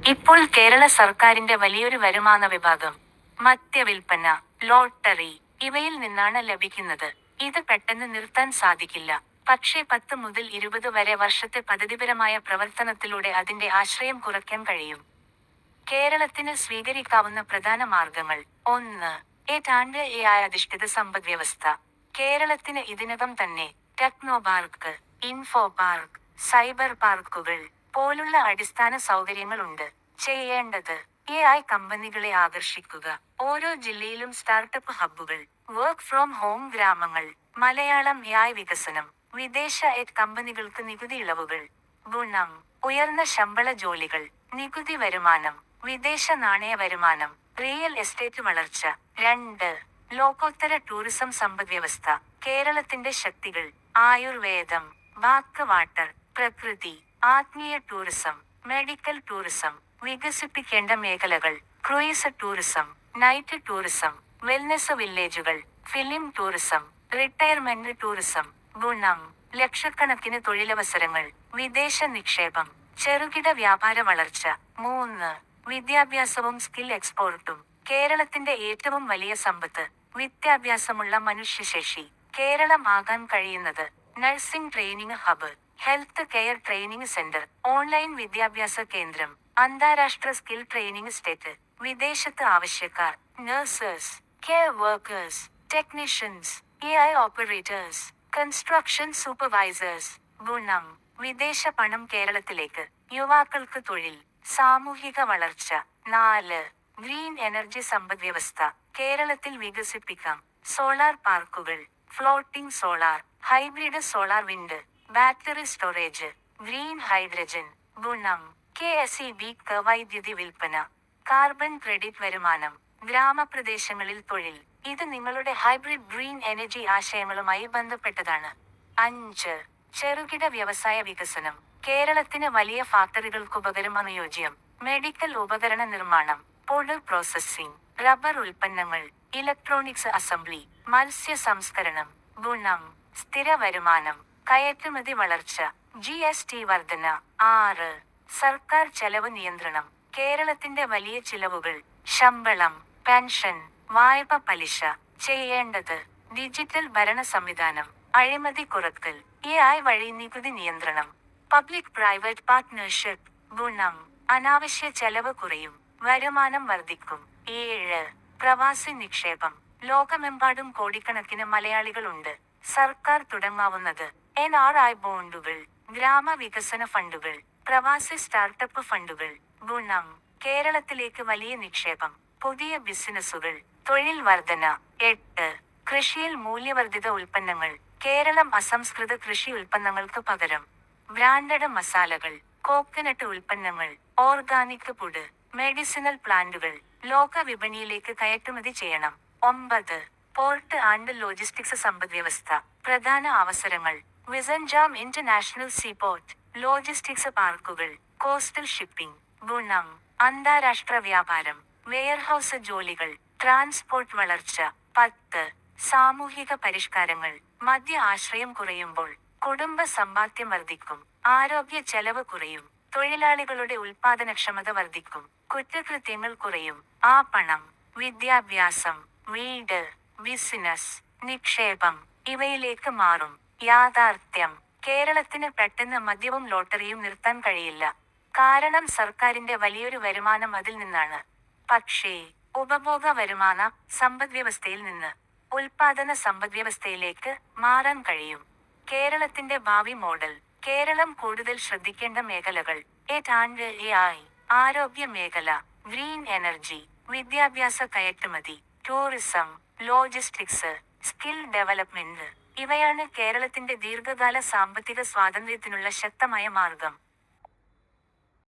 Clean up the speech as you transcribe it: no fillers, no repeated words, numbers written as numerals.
ഇപ്പോൾ കേരള സർക്കാരിന്റെ വലിയൊരു വരുമാന വിഭാഗം മദ്യവിൽപ്പന, ലോട്ടറി ഇവയിൽ നിന്നാണ് ലഭിക്കുന്നത്. ഇത് പെട്ടെന്ന് നിർത്താൻ സാധിക്കില്ല. പക്ഷേ 10 മുതൽ 20 വരെ വർഷത്തെ പദ്ധതിപരമായ പ്രവർത്തനത്തിലൂടെ അതിന്റെ ആശ്രയം കുറയ്ക്കാൻ കഴിയും. കേരളത്തിന് സ്വീകരിക്കാവുന്ന പ്രധാന മാർഗങ്ങൾ: 1. ഏതാണ്ട് AI അധിഷ്ഠിത സമ്പദ്വ്യവസ്ഥ. കേരളത്തിന് ഇതിനകം തന്നെ ടെക്നോപാർക്ക്, ഇൻഫോ പാർക്ക്, സൈബർ പാർക്കുകൾ പോലുള്ള അടിസ്ഥാന സൗകര്യങ്ങളുണ്ട്. ചെയ്യേണ്ടത്: AI കമ്പനികളെ ആകർഷിക്കുക. ഓരോ ജില്ലയിലും സ്റ്റാർട്ടപ്പ് ഹബ്ബുകൾ, വർക്ക് ഫ്രോം ഹോം ഗ്രാമങ്ങൾ. മലയാളം AI വികസനം. വിദേശ കമ്പനികൾക്ക് നികുതി ഇളവുകൾ. ഗുണം: ഉയർന്ന ശമ്പള ജോലികൾ, നികുതി വരുമാനം, വിദേശ നാണയ വരുമാനം, റിയൽ എസ്റ്റേറ്റ് വളർച്ച. 2. ലോകോത്തര ടൂറിസം സമ്പദ്വ്യവസ്ഥ. കേരളത്തിന്റെ ശക്തികൾ: ആയുർവേദം, ബാക്ക് വാട്ടർ, പ്രകൃതി, ആത്മീയ ടൂറിസം, മെഡിക്കൽ ടൂറിസം. വികസിപ്പിക്കേണ്ട മേഖലകൾ: cruise tourism, night tourism, wellness വില്ലേജുകൾ, ഫിലിം ടൂറിസം, റിട്ടയർമെന്റ് ടൂറിസം. ഗുണം: ലക്ഷക്കണക്കിന് തൊഴിലവസരങ്ങൾ, വിദേശ നിക്ഷേപം, ചെറുകിട വ്യാപാര വളർച്ച. 3. വിദ്യാഭ്യാസവും സ്കിൽ എക്സ്പോർട്ടും. കേരളത്തിന്റെ ഏറ്റവും വലിയ സമ്പത്ത് വിദ്യാഭ്യാസമുള്ള മനുഷ്യശേഷി. കേരളം ആകാൻ കഴിയുന്നത്: nursing training hub, health care training centre, online വിദ്യാഭ്യാസ കേന്ദ്രം, അന്താരാഷ്ട്ര സ്കിൽ ട്രെയിനിങ് സ്റ്റേറ്റ്. വിദേശത്ത് ആവശ്യക്കാർ: nurses, care workers, technicians, AI operators, construction supervisors. ഗുണം: വിദേശ പണം കേരളത്തിലേക്ക്, യുവാക്കൾക്ക് തൊഴിൽ, സാമൂഹിക വളർച്ച. 4. ഗ്രീൻ എനർജി സമ്പദ്വ്യവസ്ഥ. കേരളത്തിൽ വികസിപ്പിക്കാം സോളാർ പാർക്കുകൾ, floating solar, hybrid solar wind, battery storage, green hydrogen. ഗുണം: KSEBക്ക് വൈദ്യുതി വിൽപ്പന, കാർബൺ ക്രെഡിറ്റ് വരുമാനം, ഗ്രാമപ്രദേശങ്ങളിൽ തൊഴിൽ. ഇത് നിങ്ങളുടെ ഹൈബ്രിഡ് ഗ്രീൻ എനർജി ആശയങ്ങളുമായി ബന്ധപ്പെട്ടതാണ്. 5. ചെറുകിട വ്യവസായ വികസനം. കേരളത്തിന് വലിയ ഫാക്ടറികൾക്കുപകരം അനുയോജ്യം. മെഡിക്കൽ ഉപകരണ നിർമ്മാണം, പൊടി പ്രോസസ്സിംഗ്, റബ്ബർ ഉൽപ്പന്നങ്ങൾ, ഇലക്ട്രോണിക്സ് അസംബ്ലി, മത്സ്യ സംസ്കരണം. ഗുണം: സ്ഥിര വരുമാനം, കയറ്റുമതി വളർച്ച, GST വർധന. 6. സർക്കാർ ചെലവ് നിയന്ത്രണം. കേരളത്തിന്റെ വലിയ ചിലവുകൾ: ശമ്പളം, പെൻഷൻ, വായ്പ പലിശ. ചെയ്യേണ്ടത്: ഡിജിറ്റൽ ഭരണ സംവിധാനം, അഴിമതി കുറക്കൽ, AI വഴി നികുതി നിയന്ത്രണം, പബ്ലിക് പ്രൈവറ്റ് പാർട്ട്ണർഷിപ്പ്. ഗുണം: അനാവശ്യ ചെലവ് കുറയും, വരുമാനം വർദ്ധിക്കും. 7. പ്രവാസി നിക്ഷേപം. ലോകമെമ്പാടും കോടിക്കണക്കിന് മലയാളികളുണ്ട്. സർക്കാർ തുടങ്ങാവുന്നത്: NRI ബോണ്ടുകൾ, ഗ്രാമവികസന ഫണ്ടുകൾ, പ്രവാസി സ്റ്റാർട്ടപ്പ് ഫണ്ടുകൾ. ഗുണം: കേരളത്തിലേക്ക് വലിയ നിക്ഷേപം, പുതിയ ബിസിനസുകൾ, തൊഴിൽ വർധന. 8. കൃഷിയിൽ മൂല്യവർദ്ധിത ഉൽപ്പന്നങ്ങൾ. കേരളം അസംസ്കൃത കൃഷി ഉൽപ്പന്നങ്ങൾക്ക് പകരം ബ്രാൻഡഡ് മസാലകൾ, കോക്കനട്ട് ഉൽപ്പന്നങ്ങൾ, ഓർഗാനിക് ഫുഡ്, മെഡിസിനൽ പ്ലാന്റുകൾ ലോക വിപണിയിലേക്ക് കയറ്റുമതി ചെയ്യണം. 9. പോർട്ട് ആൻഡ് ലോജിസ്റ്റിക്സ് സമ്പദ്വ്യവസ്ഥ. പ്രധാന അവസരങ്ങൾ: വിസൻജാം ഇന്റർനാഷണൽ സീപോർട്ട്, ലോജിസ്റ്റിക്സ് പാർക്കുകൾ, കോസ്റ്റൽ ഷിപ്പിംഗ്. ഗുണം: അന്താരാഷ്ട്ര വ്യാപാരം, വെയർഹൌസ് ജോലികൾ, ട്രാൻസ്പോർട്ട് വളർച്ച. 10. സാമൂഹിക പരിഷ്കാരങ്ങൾ. മദ്യ ആശ്രയം കുറയുമ്പോൾ കുടുംബ സമ്പാദ്യം വർദ്ധിക്കും, ആരോഗ്യ ചെലവ് കുറയും, തൊഴിലാളികളുടെ ഉൽപാദനക്ഷമത വർദ്ധിക്കും, കുറ്റകൃത്യങ്ങൾ കുറയും. ആ പണം വിദ്യാഭ്യാസം, വീട്, ബിസിനസ്, നിക്ഷേപം ഇവയിലേക്ക് മാറും. യാഥാർത്ഥ്യം: കേരളത്തിന് പെട്ടെന്ന് മദ്യവും ലോട്ടറിയും നിർത്താൻ കഴിയില്ല. കാരണം സർക്കാരിന്റെ വലിയൊരു വരുമാനം അതിൽ നിന്നാണ്. പക്ഷേ ഉപഭോഗ വരുമാന സമ്പദ്വ്യവസ്ഥയിൽ നിന്ന് ഉൽപാദന സമ്പദ്വ്യവസ്ഥയിലേക്ക് മാറാൻ കഴിയും. കേരളത്തിന്റെ ഭാവി മോഡൽ. കേരളം കൂടുതൽ ശ്രദ്ധിക്കേണ്ട മേഖലകൾ: ഏതാണ്ട് AI, ആരോഗ്യ മേഖല, ഗ്രീൻ എനർജി, വിദ്യാഭ്യാസ കയറ്റുമതി, ടൂറിസം, ലോജിസ്റ്റിക്സ്, സ്കിൽ ഡെവലപ്മെന്റ്. ഇവയാണ് കേരളത്തിന്റെ ദീർഘകാല സാമ്പത്തിക സ്വാതന്ത്ര്യത്തിനുള്ള ശക്തമായ മാർഗം.